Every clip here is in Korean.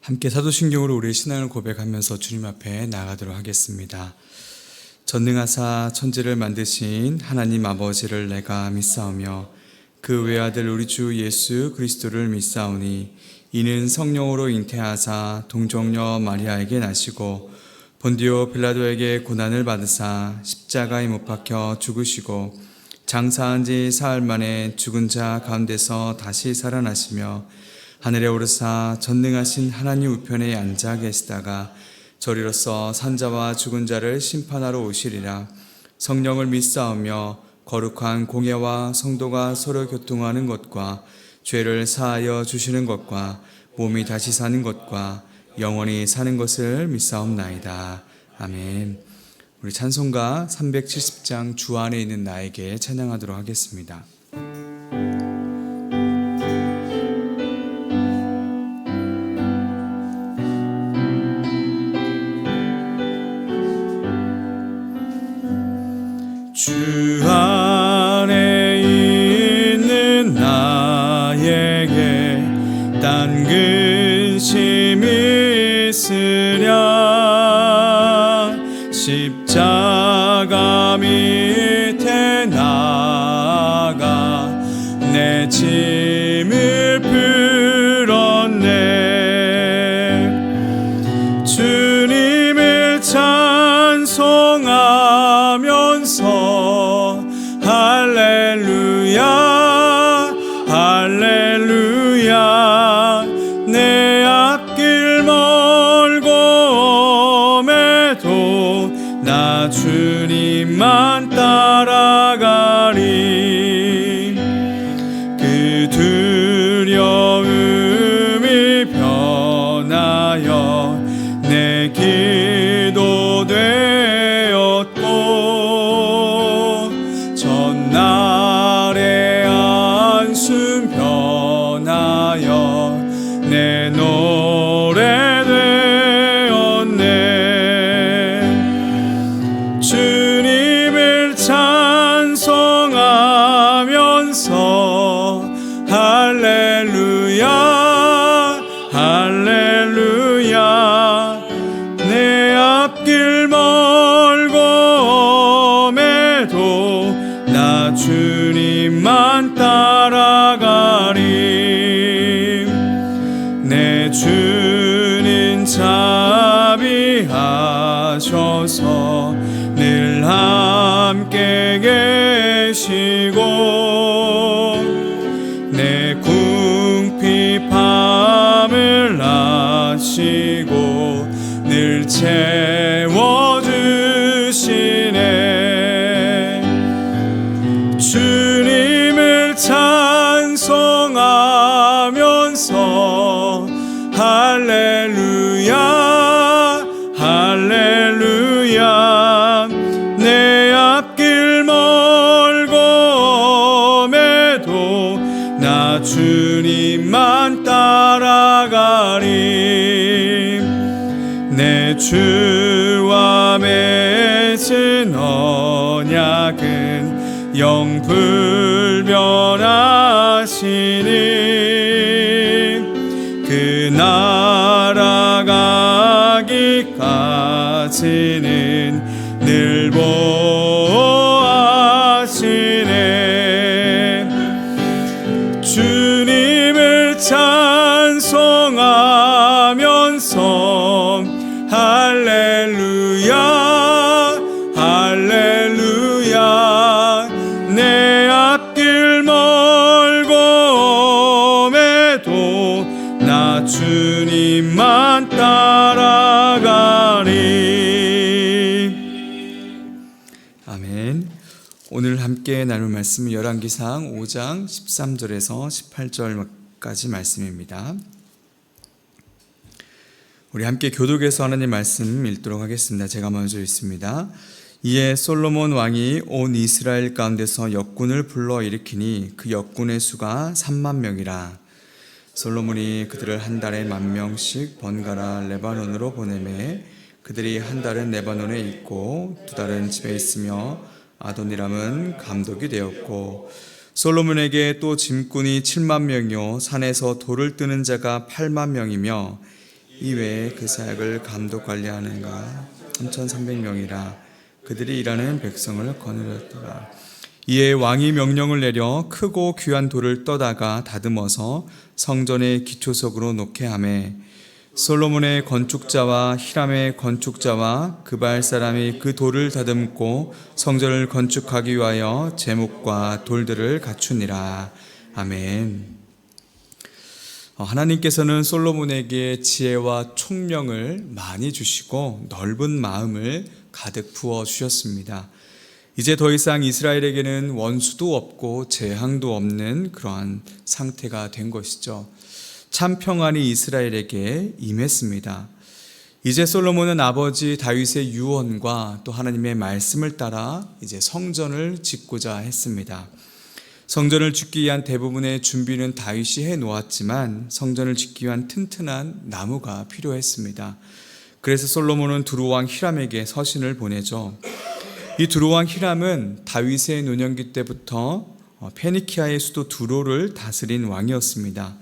함께 사도신경으로 우리의 신앙을 고백하면서 주님 앞에 나아가도록 하겠습니다. 전능하사 천지를 만드신 하나님 아버지를 내가 믿사오며 그 외아들 우리 주 예수 그리스도를 믿사오니 이는 성령으로 잉태하사 동정녀 마리아에게 나시고 본디오 빌라도에게 고난을 받으사 십자가에 못 박혀 죽으시고 장사한 지 사흘 만에 죽은 자 가운데서 다시 살아나시며 하늘에 오르사 전능하신 하나님 우편에 앉아 계시다가 저리로서 산자와 죽은 자를 심판하러 오시리라. 성령을 믿사오며 거룩한 공예와 성도가 서로 교통하는 것과 죄를 사하여 주시는 것과 몸이 다시 사는 것과 영원히 사는 것을 믿사옵나이다. 아멘. 우리 찬송가 370장 주 안에 있는 나에게 찬양하도록 하겠습니다. 주 안에 있는 나에게 딴 근심이 있으랴. 십자가 밑에 나가 내 짐을 풀었네. 주님을 찬송하면서 할렐루야 할렐루야. 내 앞길 멀고 험해도 나 주님만 따라가리. 그 두려움이 변하여 내 기도 되었고 전날의 안숨 변하여 내 노래 되었네. 주님을 찬송하면서 할렐루야 할렐루야. 내 앞길 멀고 험해도 나 주님만 따라가리. 내 주님 자비하셔서 늘 함께 계시고 내 궁핍함을 아시고 늘 채워주시네. 주님을 찬송하면서 할렐루야 할렐루야. 내 앞길 멀고 험해도 나 주님만 따라가리. 내 주와 맺은 언약은 영불변하시니 그 날아가기까지는 늘 보호하시네. 주님을 찬송하면서 할렐루야 할렐루야. 내 앞길 멀고 험해도 나 주님만 따라가리. 아멘. 오늘 함께 나눌 말씀은 열왕기상 5장 13절에서 18절까지 말씀입니다. 우리 함께 교독해서 하나님 말씀 읽도록 하겠습니다. 제가 먼저 읽습니다. 이에 솔로몬 왕이 온 이스라엘 가운데서 역군을 불러 일으키니 그 역군의 수가 3만 명이라. 솔로몬이 그들을 한 달에 10,000명씩 번갈아 레바논으로 보내매 그들이 한 달은 레바논에 있고 두 달은 집에 있으며 아도니람은 감독이 되었고 솔로몬에게 또 짐꾼이 7만 명이요 산에서 돌을 뜨는 자가 8만 명이며 이외에 그 사역을 감독 관리하는가 3,300명이라 그들이 일하는 백성을 거느렸더라. 이에 왕이 명령을 내려 크고 귀한 돌을 떠다가 다듬어서 성전의 기초석으로 놓게 하매 솔로몬의 건축자와 히람의 건축자와 그발 사람이 그 돌을 다듬고 성전을 건축하기 위하여 제목과 돌들을 갖추니라. 아멘. 하나님께서는 솔로몬에게 지혜와 총명을 많이 주시고 넓은 마음을 가득 부어 주셨습니다. 이제 더 이상 이스라엘에게는 원수도 없고 재앙도 없는 그러한 상태가 된 것이죠. 참 평안이 이스라엘에게 임했습니다. 이제 솔로몬은 아버지 다윗의 유언과 또 하나님의 말씀을 따라 이제 성전을 짓고자 했습니다. 성전을 짓기 위한 대부분의 준비는 다윗이 해 놓았지만 성전을 짓기 위한 튼튼한 나무가 필요했습니다. 그래서 솔로몬은 두루왕 히람에게 서신을 보내죠. 이 두루왕 히람은 다윗의 노년기 때부터 페니키아의 수도 두로를 다스린 왕이었습니다.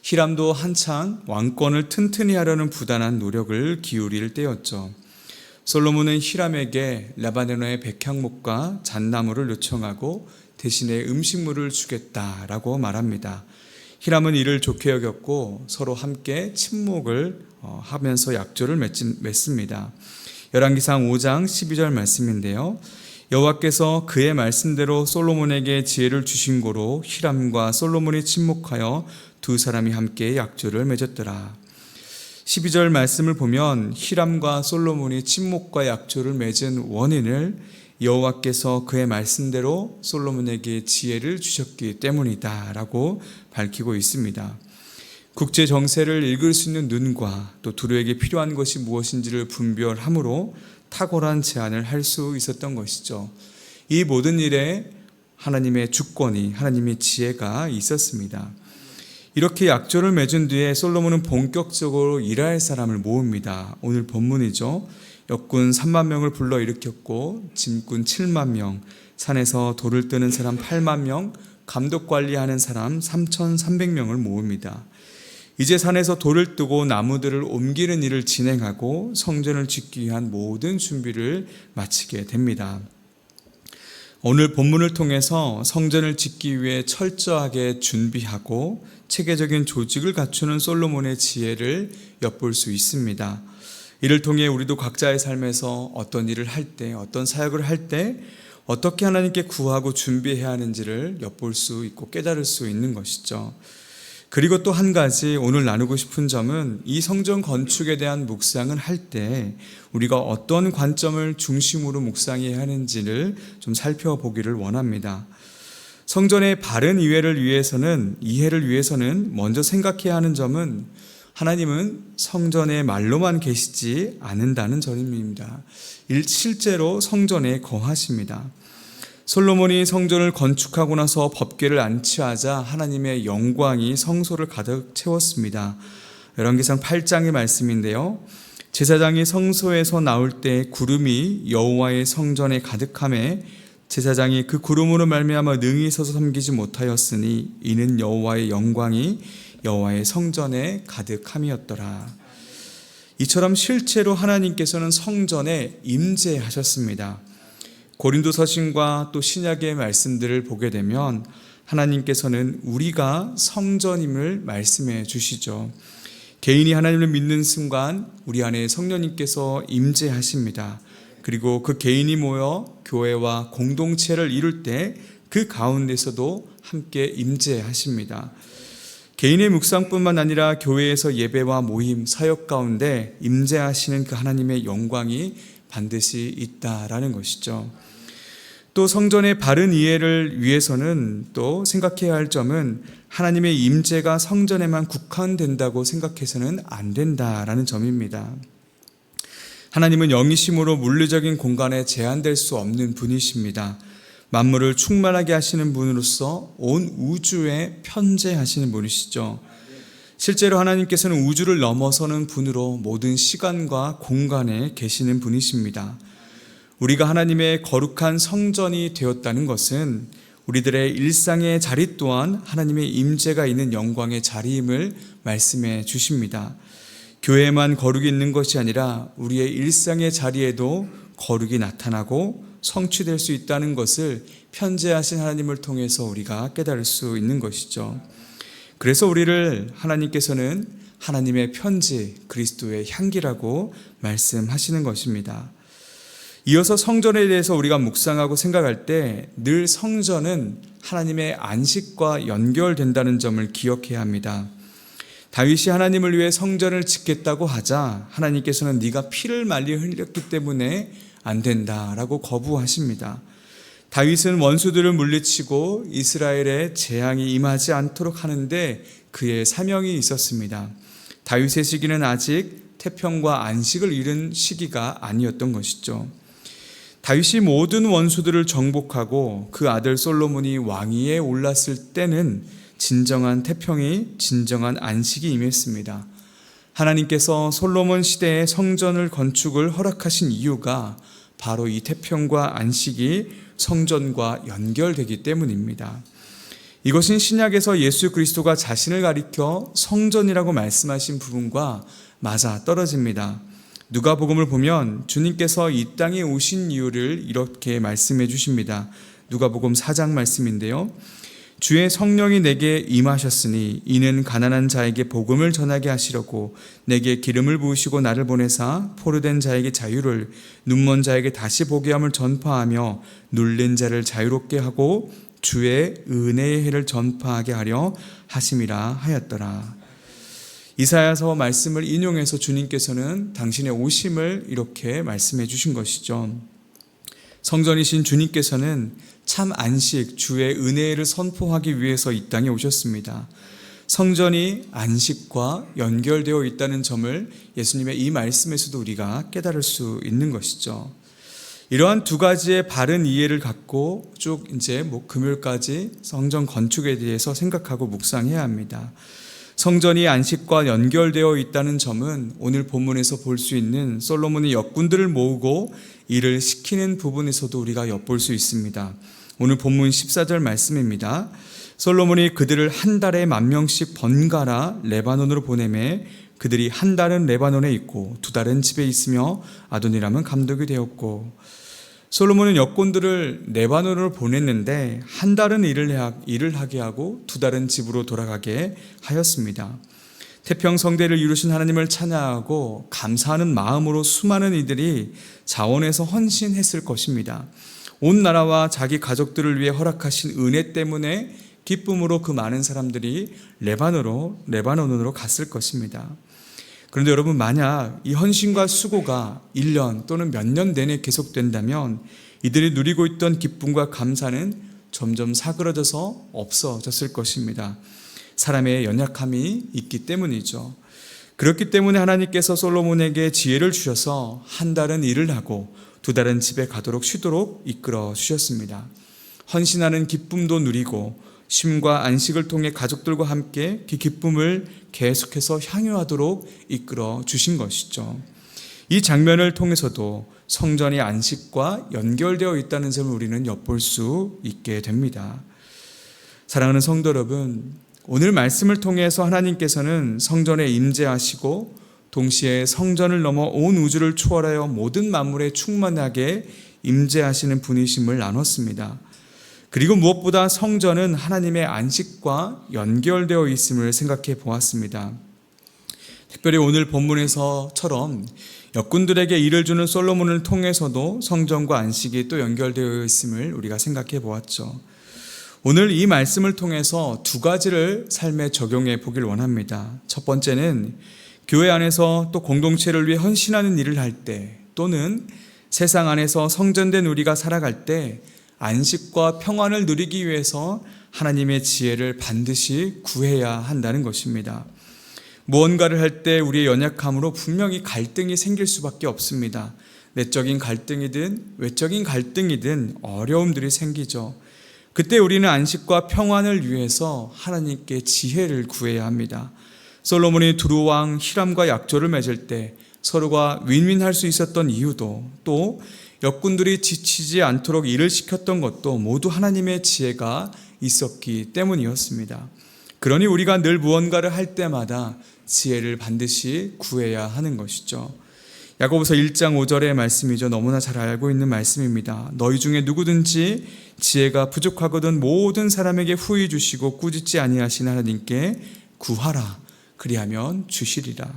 히람도 한창 왕권을 튼튼히 하려는 부단한 노력을 기울일 때였죠. 솔로몬은 히람에게 레바논의 백향목과 잣나무를 요청하고 대신에 음식물을 주겠다라고 말합니다. 히람은 이를 좋게 여겼고 서로 함께 친목을 하면서 약조를 맺습니다. 열왕기상 5장 12절 말씀인데요. 여호와께서 그의 말씀대로 솔로몬에게 지혜를 주신 고로 히람과 솔로몬이 친목하여 두 사람이 함께 약조를 맺었더라. 12절 말씀을 보면 히람과 솔로몬이 친목과 약조를 맺은 원인을 여호와께서 그의 말씀대로 솔로몬에게 지혜를 주셨기 때문이다 라고 밝히고 있습니다. 국제 정세를 읽을 수 있는 눈과 또 두루에게 필요한 것이 무엇인지를 분별함으로 탁월한 제안을 할 수 있었던 것이죠. 이 모든 일에 하나님의 주권이, 하나님의 지혜가 있었습니다. 이렇게 약조를 맺은 뒤에 솔로몬은 본격적으로 일할 사람을 모읍니다. 오늘 본문이죠. 역군 3만 명을 불러 일으켰고 짐꾼 7만 명, 산에서 돌을 뜨는 사람 8만 명, 감독 관리하는 사람 3,300명을 모읍니다. 이제 산에서 돌을 뜨고 나무들을 옮기는 일을 진행하고 성전을 짓기 위한 모든 준비를 마치게 됩니다. 오늘 본문을 통해서 성전을 짓기 위해 철저하게 준비하고 체계적인 조직을 갖추는 솔로몬의 지혜를 엿볼 수 있습니다. 이를 통해 우리도 각자의 삶에서 어떤 일을 할 때, 어떤 사역을 할 때 어떻게 하나님께 구하고 준비해야 하는지를 엿볼 수 있고 깨달을 수 있는 것이죠. 그리고 또 한 가지 오늘 나누고 싶은 점은 이 성전 건축에 대한 묵상을 할 때 우리가 어떤 관점을 중심으로 묵상해야 하는지를 좀 살펴보기를 원합니다. 성전의 바른 이해를 위해서는 먼저 생각해야 하는 점은 하나님은 성전에 말로만 계시지 않는다는 점입니다. 실제로 성전에 거하십니다. 솔로몬이 성전을 건축하고 나서 법궤를 안치하자 하나님의 영광이 성소를 가득 채웠습니다. 열왕기상 8장의 말씀인데요. 제사장이 성소에서 나올 때 구름이 여호와의 성전에 가득하매 제사장이 그 구름으로 말미암아 능히 서서 섬기지 못하였으니 이는 여호와의 영광이 여호와의 성전에 가득함이었더라. 이처럼 실제로 하나님께서는 성전에 임재하셨습니다. 고린도서신과 또 신약의 말씀들을 보게 되면 하나님께서는 우리가 성전임을 말씀해 주시죠. 개인이 하나님을 믿는 순간 우리 안에 성령님께서 임재하십니다. 그리고 그 개인이 모여 교회와 공동체를 이룰 때 그 가운데서도 함께 임재하십니다. 개인의 묵상뿐만 아니라 교회에서 예배와 모임, 사역 가운데 임재하시는 그 하나님의 영광이 반드시 있다라는 것이죠. 또 성전의 바른 이해를 위해서는 또 생각해야 할 점은 하나님의 임재가 성전에만 국한된다고 생각해서는 안 된다라는 점입니다. 하나님은 영이심으로 물리적인 공간에 제한될 수 없는 분이십니다. 만물을 충만하게 하시는 분으로서 온 우주에 편재하시는 분이시죠. 실제로 하나님께서는 우주를 넘어서는 분으로 모든 시간과 공간에 계시는 분이십니다. 우리가 하나님의 거룩한 성전이 되었다는 것은 우리들의 일상의 자리 또한 하나님의 임재가 있는 영광의 자리임을 말씀해 주십니다. 교회에만 거룩이 있는 것이 아니라 우리의 일상의 자리에도 거룩이 나타나고 성취될 수 있다는 것을 편재하신 하나님을 통해서 우리가 깨달을 수 있는 것이죠. 그래서 우리를 하나님께서는 하나님의 편지, 그리스도의 향기라고 말씀하시는 것입니다. 이어서 성전에 대해서 우리가 묵상하고 생각할 때 늘 성전은 하나님의 안식과 연결된다는 점을 기억해야 합니다. 다윗이 하나님을 위해 성전을 짓겠다고 하자 하나님께서는 네가 피를 많이 흘렸기 때문에 안 된다라고 거부하십니다. 다윗은 원수들을 물리치고 이스라엘에 재앙이 임하지 않도록 하는데 그의 사명이 있었습니다. 다윗의 시기는 아직 태평과 안식을 이룬 시기가 아니었던 것이죠. 다윗이 모든 원수들을 정복하고 그 아들 솔로몬이 왕위에 올랐을 때는 진정한 태평이, 진정한 안식이 임했습니다. 하나님께서 솔로몬 시대에 성전을 건축을 허락하신 이유가 바로 이 태평과 안식이 성전과 연결되기 때문입니다. 이것은 신약에서 예수 그리스도가 자신을 가리켜 성전이라고 말씀하신 부분과 맞아 떨어집니다. 누가복음을 보면 주님께서 이 땅에 오신 이유를 이렇게 말씀해 주십니다. 누가복음 4장 말씀인데요. 주의 성령이 내게 임하셨으니 이는 가난한 자에게 복음을 전하게 하시려고 내게 기름을 부으시고 나를 보내사 포로된 자에게 자유를, 눈먼 자에게 다시 보게 함을 전파하며 눌린 자를 자유롭게 하고 주의 은혜의 해를 전파하게 하려 하심이라 하였더라. 이사야서 말씀을 인용해서 주님께서는 당신의 오심을 이렇게 말씀해 주신 것이죠. 성전이신 주님께서는 참 안식, 주의 은혜를 선포하기 위해서 이 땅에 오셨습니다. 성전이 안식과 연결되어 있다는 점을 예수님의 이 말씀에서도 우리가 깨달을 수 있는 것이죠. 이러한 두 가지의 바른 이해를 갖고 쭉 이제 금요일까지 성전 건축에 대해서 생각하고 묵상해야 합니다. 성전이 안식과 연결되어 있다는 점은 오늘 본문에서 볼 수 있는 솔로몬이 역군들을 모으고 일을 시키는 부분에서도 우리가 엿볼 수 있습니다. 오늘 본문 14절 말씀입니다. 솔로몬이 그들을 한 달에 10,000명씩 번갈아 레바논으로 보내매 그들이 한 달은 레바논에 있고 두 달은 집에 있으며 아도니람은 감독이 되었고. 솔로몬은 역군들을 레바논으로 보냈는데 한 달은 일을 하게 하고 두 달은 집으로 돌아가게 하였습니다. 태평 성대를 이루신 하나님을 찬양하고 감사하는 마음으로 수많은 이들이 자원해서 헌신했을 것입니다. 온 나라와 자기 가족들을 위해 허락하신 은혜 때문에 기쁨으로 그 많은 사람들이 레바논으로 갔을 것입니다. 그런데 여러분, 만약 이 헌신과 수고가 1년 또는 몇 년 내내 계속된다면 이들이 누리고 있던 기쁨과 감사는 점점 사그러져서 없어졌을 것입니다. 사람의 연약함이 있기 때문이죠. 그렇기 때문에 하나님께서 솔로몬에게 지혜를 주셔서 한 달은 일을 하고 두 달은 집에 가도록 쉬도록 이끌어 주셨습니다. 헌신하는 기쁨도 누리고 쉼과 안식을 통해 가족들과 함께 그 기쁨을 계속해서 향유하도록 이끌어 주신 것이죠. 이 장면을 통해서도 성전이 안식과 연결되어 있다는 점을 우리는 엿볼 수 있게 됩니다. 사랑하는 성도 여러분, 오늘 말씀을 통해서 하나님께서는 성전에 임재하시고 동시에 성전을 넘어 온 우주를 초월하여 모든 만물에 충만하게 임재하시는 분이심을 나눴습니다. 그리고 무엇보다 성전은 하나님의 안식과 연결되어 있음을 생각해 보았습니다. 특별히 오늘 본문에서처럼 역군들에게 일을 주는 솔로몬을 통해서도 성전과 안식이 또 연결되어 있음을 우리가 생각해 보았죠. 오늘 이 말씀을 통해서 두 가지를 삶에 적용해 보길 원합니다. 첫 번째는 교회 안에서 또 공동체를 위해 헌신하는 일을 할 때, 또는 세상 안에서 성전된 우리가 살아갈 때 안식과 평안을 누리기 위해서 하나님의 지혜를 반드시 구해야 한다는 것입니다. 무언가를 할 때 우리의 연약함으로 분명히 갈등이 생길 수밖에 없습니다. 내적인 갈등이든 외적인 갈등이든 어려움들이 생기죠. 그때 우리는 안식과 평안을 위해서 하나님께 지혜를 구해야 합니다. 솔로몬이 두루왕 히람과 약조를 맺을 때 서로가 윈윈할 수 있었던 이유도, 또 역군들이 지치지 않도록 일을 시켰던 것도 모두 하나님의 지혜가 있었기 때문이었습니다. 그러니 우리가 늘 무언가를 할 때마다 지혜를 반드시 구해야 하는 것이죠. 야고보서 1장 5절의 말씀이죠. 너무나 잘 알고 있는 말씀입니다. 너희 중에 누구든지 지혜가 부족하거든 모든 사람에게 후히 주시고 꾸짖지 아니하신 하나님께 구하라. 그리하면 주시리라.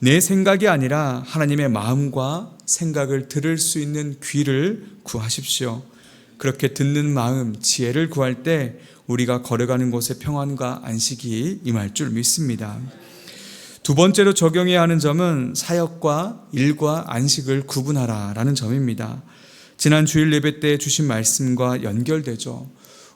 내 생각이 아니라 하나님의 마음과 생각을 들을 수 있는 귀를 구하십시오. 그렇게 듣는 마음, 지혜를 구할 때 우리가 걸어가는 곳에 평안과 안식이 임할 줄 믿습니다. 두 번째로 적용해야 하는 점은 사역과 일과 안식을 구분하라라는 점입니다. 지난 주일 예배 때 주신 말씀과 연결되죠.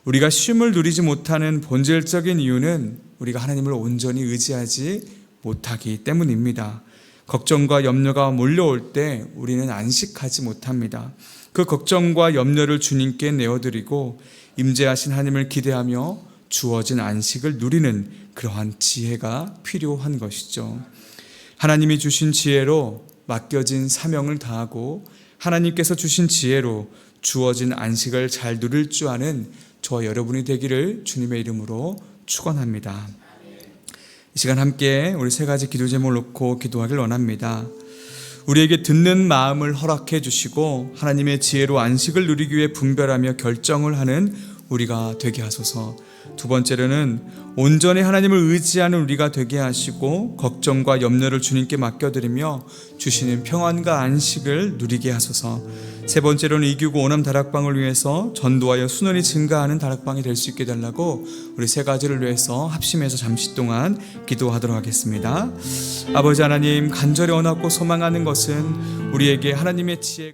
우리가 쉼을 누리지 못하는 본질적인 이유는 우리가 하나님을 온전히 의지하지 못하기 때문입니다. 걱정과 염려가 몰려올 때 우리는 안식하지 못합니다. 그 걱정과 염려를 주님께 내어드리고 임재하신 하나님을 기대하며 주어진 안식을 누리는 그러한 지혜가 필요한 것이죠. 하나님이 주신 지혜로 맡겨진 사명을 다하고 하나님께서 주신 지혜로 주어진 안식을 잘 누릴 줄 아는 저와 여러분이 되기를 주님의 이름으로 축원합니다. 이 시간 함께 우리 세 가지 기도 제목을 놓고 기도하길 원합니다. 우리에게 듣는 마음을 허락해 주시고 하나님의 지혜로 안식을 누리기 위해 분별하며 결정을 하는 우리가 되게 하소서. 두 번째로는 온전히 하나님을 의지하는 우리가 되게 하시고 걱정과 염려를 주님께 맡겨드리며 주시는 평안과 안식을 누리게 하소서. 세 번째로는 이기고 오남 다락방을 위해서 전도하여 수년이 증가하는 다락방이 될 수 있게 달라고 우리 세 가지를 위해서 합심해서 잠시 동안 기도하도록 하겠습니다. 아버지 하나님, 간절히 원하고 소망하는 것은 우리에게 하나님의 지혜가